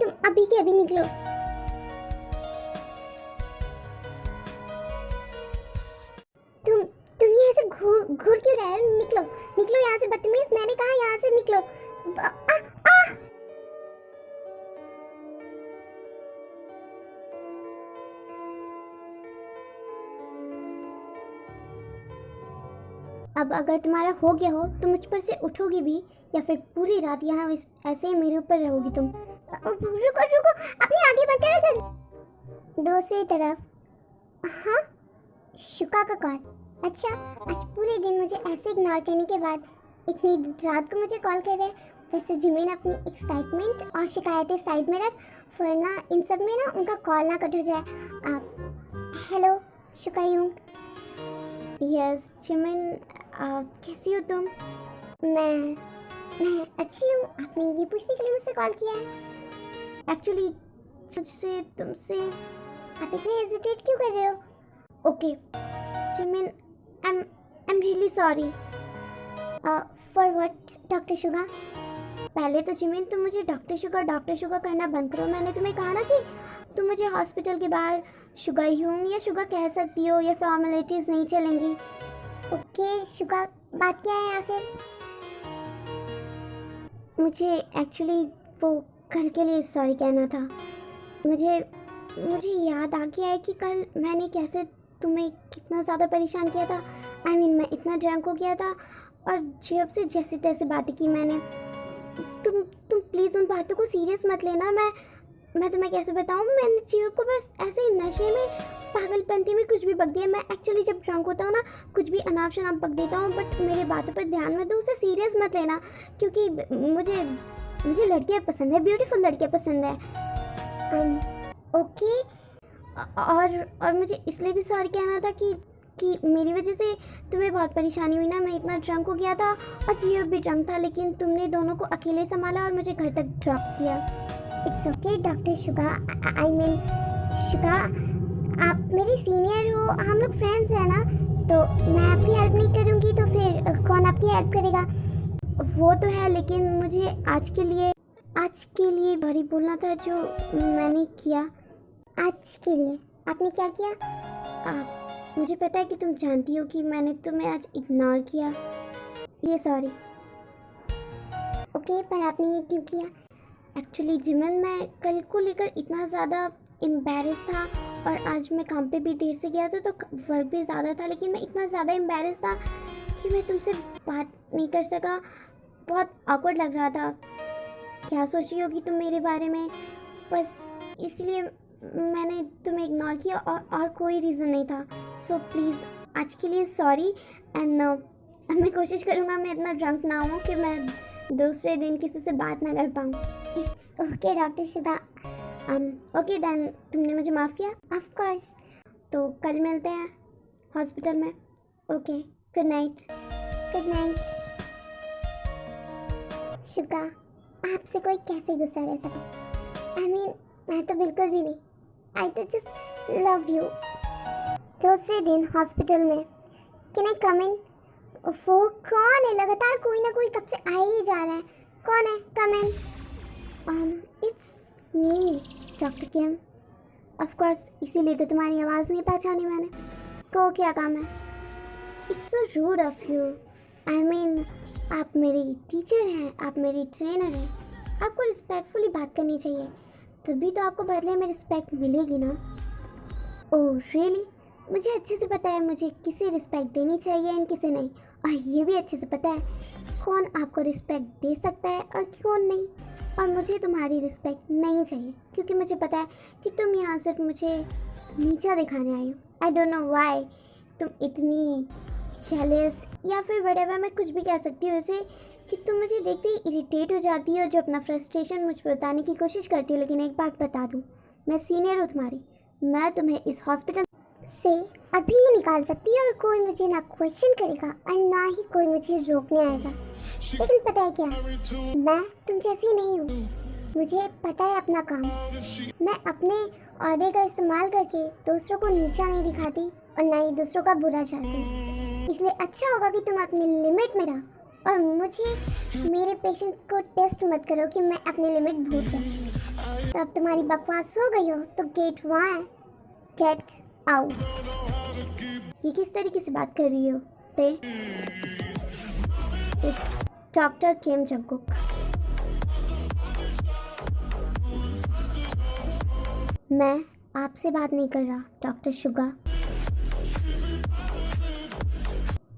तुम अभी के अभी निकलो। तुम यहाँ से घूर घूर क्यों रहे हो? निकलो निकलो यहाँ से बदतमीज, मैंने कहा यहाँ से निकलो। आ, आ! अब अगर तुम्हारा हो गया हो तो मुझ पर से उठोगी भी या फिर पूरी रात यहाँ ऐसे ही मेरे ऊपर रहोगी तुम? रुको रुको, अपनी आगे मत करो। दूसरी तरफ हाँ, शुका का कॉल। अच्छा, आज पूरे दिन मुझे ऐसे इग्नोर करने के बाद इतनी रात को मुझे कॉल कर रहे हैं। वैसे जिमिन अपनी एक्साइटमेंट और शिकायतें साइड में रख, वरना इन सब में ना उनका कॉल ना कट हो जाए। हेलो शुका यूं। यस जिमिन, कैसी हो तुम? मैं अच्छी हूँ। आपने ये पूछने के लिए मुझसे कॉल किया है? एक्चुअली मुझसे तुमसे, आप इतने हेजिटेट क्यों कर रहे हो? Okay Jimin, I am really sorry. For what doctor Suga? पहले तो जिमिन तुम मुझे डॉक्टर शुगा करना बंद करो। मैंने तुम्हें कहा ना कि तुम मुझे हॉस्पिटल के बाहर शुगा यूं या शुगा कह सकती हो, ये फॉर्मेलिटीज़ नहीं चलेंगी। ओके शुगा, बात क्या है आखिर? मुझे एक्चुअली वो कल के लिए सॉरी कहना था। मुझे याद आ गया है कि कल मैंने कैसे तुम्हें कितना ज़्यादा परेशान किया था। मैं इतना ड्रंक हो गया था और जेब से जैसे तैसे बातें की मैंने। तुम प्लीज़ उन बातों को सीरियस मत लेना। मैं तुम्हें कैसे बताऊँ, मैंने जेब को बस ऐसे ही नशे में पागलपंती में कुछ भी बक दिया। मैं एक्चुअली जब ड्रंक होता हूँ ना, कुछ भी अनाप शनाप बक देता हूँ, बट मेरे बातों पर ध्यान मत दो, उसे सीरियस मत लेना, क्योंकि मुझे लड़कियाँ पसंद है, ब्यूटीफुल लड़कियाँ पसंद है। ओके। और मुझे इसलिए भी सॉरी कहना था कि मेरी वजह से तुम्हें बहुत परेशानी हुई ना। मैं इतना ड्रंक हो गया था और जियो भी ड्रंक था, लेकिन तुमने दोनों को अकेले संभाला और मुझे घर तक ड्रॉप किया। It's okay doctor Suga, I mean Suga, आप मेरी सीनियर हो, हम लोग फ्रेंड्स हैं ना, तो मैं आपकी हेल्प नहीं करूँगी तो फिर कौन आपकी हेल्प करेगा? वो तो है, लेकिन मुझे आज के लिए भरी बोलना था जो मैंने किया। आज के लिए आपने क्या किया? मुझे पता है कि तुम जानती हो कि मैंने तुम्हें आज इग्नोर किया, ये सॉरी। ओके, पर आपने ये क्यों किया? एक्चुअली जिमन, मैं कल को लेकर इतना ज़्यादा एम्बैरेस था और आज मैं काम पे भी देर से गया था तो वर्क भी ज़्यादा था, लेकिन मैं इतना ज़्यादा एम्बैरेस था कि मैं तुमसे बात नहीं कर सका। बहुत ऑकवर्ड लग रहा था। क्या सोच रही होगी तुम मेरे बारे में, बस इसलिए मैंने तुम्हें इग्नोर किया और कोई रीज़न नहीं था। सो प्लीज़ आज के लिए सॉरी, एंड मैं कोशिश करूँगा मैं इतना ड्रंक ना हूँ कि मैं दूसरे दिन किसी से बात ना कर पाऊँ। It's okay doctor Suga. Okay then, तुमने मुझे माफ़ किया? Of course. तो कल मिलते हैं हॉस्पिटल में। Okay, good night. Good night. Suga, आपसे कोई कैसे गुस्सा रह सके? मैं तो बिल्कुल भी नहीं। आई तो जस्ट लव यू। दूसरे दिन हॉस्पिटल में, कैन आई कम इन? वो कौन है? लगातार कोई ना कोई कब से आ ही जा रहा है। कौन है? Come in. It's me doctor Kim. Of course, इसीलिए तो तुम्हारी आवाज़ नहीं पहचानी मैंने। को क्या काम है? It's so root of you. आप मेरी टीचर हैं, आप मेरी ट्रेनर हैं, आपको रिस्पेक्टफुली बात करनी चाहिए, तभी तो आपको बदले में रिस्पेक्ट मिलेगी ना। Oh really? मुझे अच्छे से पता है मुझे किसे रिस्पेक्ट देनी चाहिए एंड किसे नहीं, और ये भी अच्छे से पता है कौन आपको रिस्पेक्ट दे सकता है और कौन नहीं। और मुझे तुम्हारी रिस्पेक्ट नहीं चाहिए, क्योंकि मुझे पता है कि तुम यहाँ सिर्फ मुझे नीचा दिखाने आई हो। आई डोंट नो व्हाई तुम इतनी जेलस या फिर व्हाटएवर, मैं कुछ भी कह सकती हूँ इसे, कि तुम मुझे देखते ही इरिटेट हो जाती हो, जो अपना फ्रस्ट्रेशन मुझ पर बताने की कोशिश करती हो। लेकिन एक बात बता दूँ, मैं सीनियर हूँ तुम्हारी, मैं तुम्हें इस हॉस्पिटल से अभी ही निकाल सकती है और कोई मुझे ना क्वेश्चन करेगा और ना ही कोई मुझे रोकने आएगा। लेकिन पता है क्या, मैं तुम जैसी नहीं हूँ। मुझे पता है अपना काम। मैं अपने औहदे का इस्तेमाल करके दूसरों को नीचा नहीं दिखाती और ना ही दूसरों का बुरा चाहती। इसलिए अच्छा होगा कि तुम अपनी लिमिट में रहो और मुझे मेरे पेशेंट्स को टेस्ट मत करो कि मैं अपनी लिमिट भूल जाऊँ। तो अब तुम्हारी बकवास हो गई हो तो गेट वहाँ है, गेट आउट। ये किस तरीके से बात कर रही हो ते? It's doctor Kim Jungkook. मैं आपसे बात नहीं कर रहा डॉक्टर शुगा,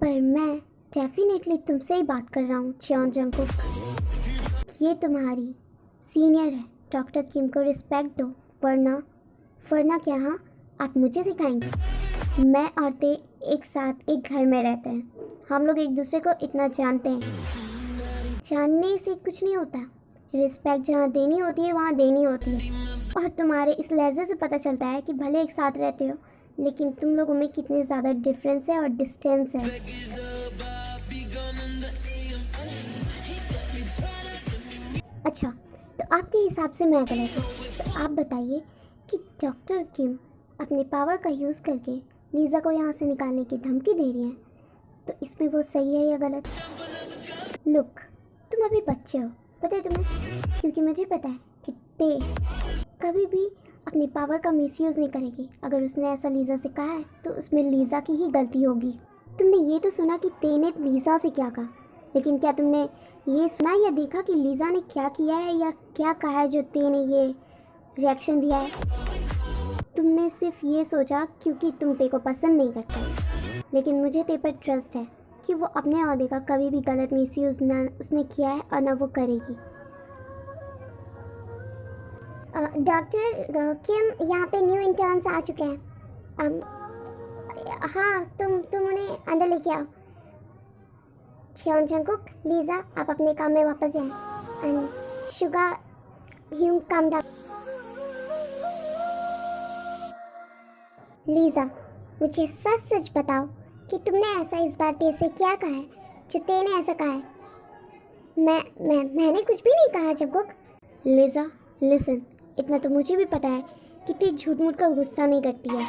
पर मैं डेफिनेटली तुमसे ही बात कर रहा हूँ चियोन जंगकुक। ये तुम्हारी सीनियर है, डॉक्टर किम को रिस्पेक्ट दो, वरना क्या? हाँ, आप मुझे सिखाएंगे? मैं और ते एक साथ एक घर में रहते हैं, हम लोग एक दूसरे को इतना जानते हैं। जानने से कुछ नहीं होता, रिस्पेक्ट जहाँ देनी होती है वहाँ देनी होती है। और तुम्हारे इस लहजे से पता चलता है कि भले एक साथ रहते हो लेकिन तुम लोगों में कितने ज़्यादा डिफरेंस है और डिस्टेंस है। अच्छा, तो आपके हिसाब से मैं गलत हूँ, तो आप बताइए कि डॉक्टर किम अपने पावर का यूज़ करके लीज़ा को यहाँ से निकालने की धमकी दे रही हैं, तो इसमें वो सही है या गलत? लुक, तुम अभी बच्चे हो, पता है तुम्हें, क्योंकि मुझे पता है कि ते कभी भी अपनी पावर का मिसयूज़ नहीं करेगी। अगर उसने ऐसा लीज़ा से कहा है तो उसमें लीज़ा की ही गलती होगी। तुमने ये तो सुना कि ते ने लीज़ा से क्या कहा, लेकिन क्या तुमने ये सुना या देखा कि लीज़ा ने क्या किया है या क्या कहा है जो ते ने ये रिएक्शन दिया है? तुमने सिर्फ ये सोचा क्योंकि तुम ते को पसंद नहीं करते, लेकिन मुझे ते पर ट्रस्ट है कि वो अपने ओहदे का कभी भी गलत मिसयूज़ ना उसने किया है और ना वो करेगी। डॉक्टर किम, यहाँ पे न्यू इंटर्न्स आ चुके हैं। हाँ, तुम उन्हें अंदर लेके आओ। चियोन जंगकुक, लीज़ा, आप अपने काम में वापस जाएं। And Suga, you calm down. Lisa, मुझे सच सच बताओ कि तुमने ऐसा इस बार ते से क्या कहा है जो ते ने ऐसा कहा है? मैंने कुछ भी नहीं कहा जंगकुक। लीज़ा, लिसन, इतना तो मुझे भी पता है कि ते झूठ मूठ का गुस्सा नहीं करती है।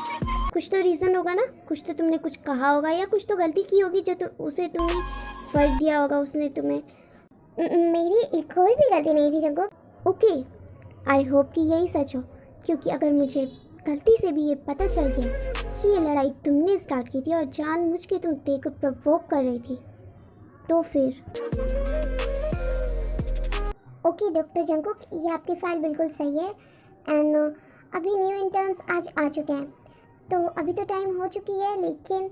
कुछ तो रीज़न होगा ना, कुछ तो तुमने कुछ कहा होगा या कुछ तो गलती की होगी जो उसे तुमने फर्क दिया होगा उसने तुम्हें। मेरी कोई भी गलती नहीं थी जंगकुक। ओके, आई होप कि यही सच हो, क्योंकि अगर मुझे गलती से भी ये पता चल गया कि ये लड़ाई तुमने स्टार्ट की थी और जानबूझ के तुम ते को प्रोवोक कर रही थी, तो फिर ओके डॉक्टर जंगकुक, ये आपकी फ़ाइल बिल्कुल सही है। एंड अभी न्यू इंटर्न्स आज आ चुके हैं, तो अभी तो टाइम हो चुकी है, लेकिन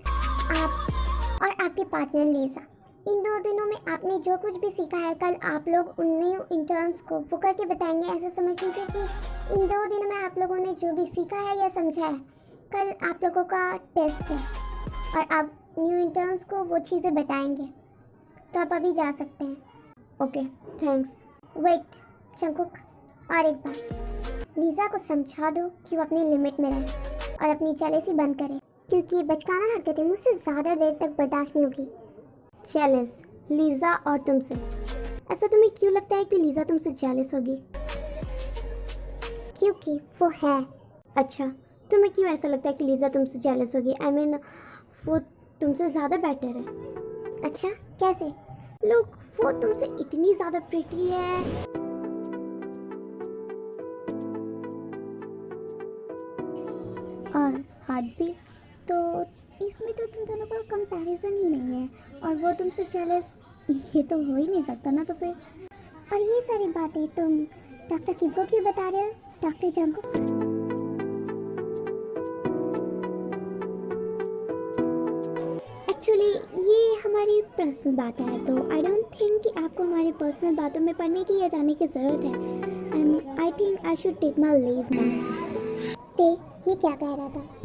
आप और आपके पार्टनर लीज़ा, इन 2 दिनों में आपने जो कुछ भी सीखा है, कल आप लोग उन न्यू इंटर्न्स को वो करके बताएंगे। ऐसा समझ लीजिए कि इन 2 दिनों में आप लोगों ने जो भी सीखा है या समझा है, कल आप लोगों का टेस्ट है और आप न्यू इंटर्न्स को वो चीज़ें बताएंगे। तो आप अभी जा सकते हैं। Okay, thanks. वेट जंगकुक, और एक बात, लीज़ा को समझा दो कि वो अपनी लिमिट में रहे और अपनी जेलसी बंद करे, क्योंकि बचकाना हरकतें मुझसे ज़्यादा देर तक बर्दाश्त नहीं होगी। जेलस लीज़ा और तुमसे? ऐसा तुम्हें क्यों लगता है कि लीज़ा तुमसे जेलस होगी? क्योंकि वो है। अच्छा, तुम्हें क्यों ऐसा लगता है कि लीज़ा तुमसे जेलस होगी? आई मीन वो तुमसे ज़्यादा बेटर है। अच्छा, कैसे? लोग, वो तुमसे इतनी ज़्यादा प्रिटी है। और हार्ट भी, तो इसमें तो तुम दोनों का कंपैरिजन ही नहीं है, और वो तुमसे जेलस, ये तो हो ही नहीं सकता ना। तो फिर, और ये सारी बातें तुम डॉक्टर किम को क्यों बता रहे हो, डॉक्टर जंगकुक? एक्चुअली ये हमारी पर्सनल बात है, तो आई डोंट थिंक कि आपको हमारी पर्सनल बातों में पढ़ने की या जाने की ज़रूरत है। And I think I should take my leave now. ते, ये क्या कह रहा था?